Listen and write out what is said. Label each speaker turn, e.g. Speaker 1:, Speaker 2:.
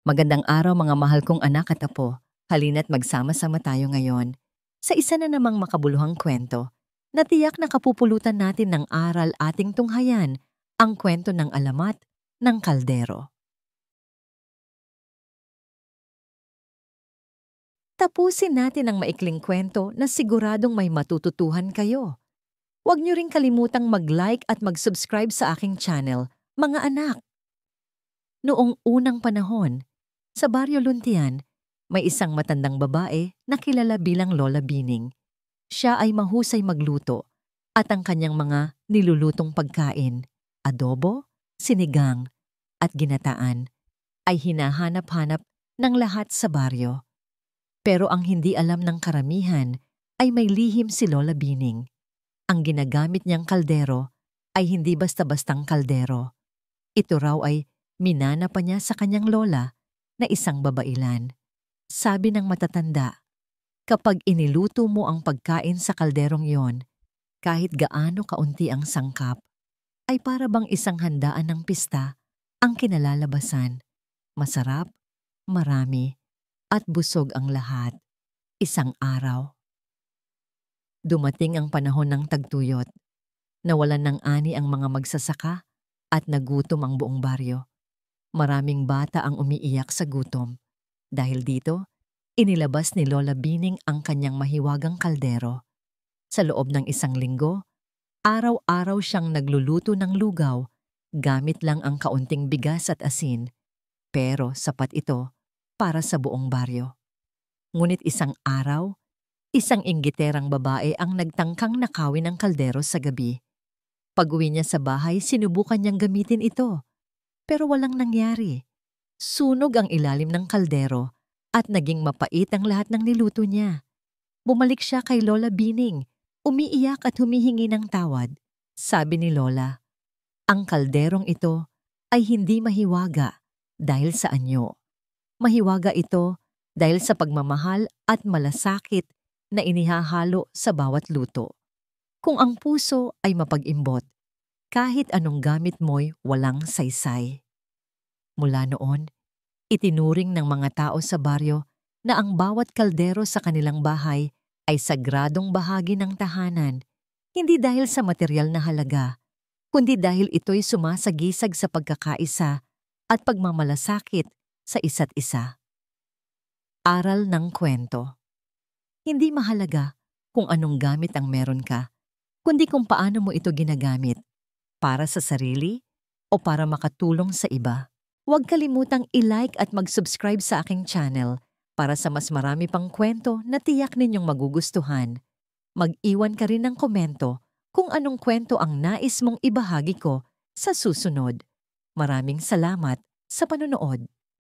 Speaker 1: Magandang araw mga mahal kong anak at apo. Halina't magsama-sama tayo ngayon sa isa na namang makabuluhang kwento na tiyak na kapupulutan natin ng aral ating tunghayan, ang kwento ng alamat ng kaldero. Tapusin natin ang maikling kwento na siguradong may matututuhan kayo. Huwag niyo ring kalimutang mag-like at mag-subscribe sa aking channel, mga anak. Noong unang panahon, sa Baryo Luntian, may isang matandang babae na kilala bilang Lola Bining. Siya ay mahusay magluto at ang kanyang mga nilulutong pagkain, adobo, sinigang at ginataan, ay hinahanap-hanap ng lahat sa baryo. Pero ang hindi alam ng karamihan ay may lihim si Lola Bining. Ang ginagamit niyang kaldero ay hindi basta-bastang kaldero. Ito raw ay minana pa niya sa kanyang lola na isang babailan. Sabi ng matatanda, kapag iniluto mo ang pagkain sa kalderong yon, kahit gaano kaunti ang sangkap, ay para bang isang handaan ng pista ang kinalalabasan. Masarap, marami, at busog ang lahat. Isang araw. Dumating ang panahon ng tagtuyot. Nawalan ng ani ang mga magsasaka at nagutom ang buong baryo. Maraming bata ang umiiyak sa gutom. Dahil dito, inilabas ni Lola Bining ang kanyang mahiwagang kaldero. Sa loob ng isang linggo, araw-araw siyang nagluluto ng lugaw, gamit lang ang kaunting bigas at asin, pero sapat ito para sa buong baryo. Ngunit isang araw, isang inggiterang babae ang nagtangkang nakawin ng kaldero sa gabi. Pag-uwi niya sa bahay, sinubukan niyang gamitin ito. Pero walang nangyari. Sunog ang ilalim ng kaldero at naging mapait ang lahat ng niluto niya. Bumalik siya kay Lola Bining, umiiyak at humihingi ng tawad. Sabi ni Lola, ang kalderong ito ay hindi mahiwaga dahil sa anyo. Mahiwaga ito dahil sa pagmamahal at malasakit na inihahalo sa bawat luto. Kung ang puso ay mapag-imbot, kahit anong gamit mo'y walang saysay. Mula noon, itinuring ng mga tao sa baryo na ang bawat kaldero sa kanilang bahay ay sagradong bahagi ng tahanan, hindi dahil sa material na halaga, kundi dahil ito'y sumasagisag sa pagkakaisa at pagmamalasakit sa isa't isa. Aral ng kwento. Hindi mahalaga kung anong gamit ang meron ka, kundi kung paano mo ito ginagamit. Para sa sarili o para makatulong sa iba. Huwag kalimutang i-like at mag-subscribe sa aking channel para sa mas marami pang kwento na tiyak ninyong magugustuhan. Mag-iwan ka rin ng komento kung anong kwento ang nais mong ibahagi ko sa susunod. Maraming salamat sa panonood.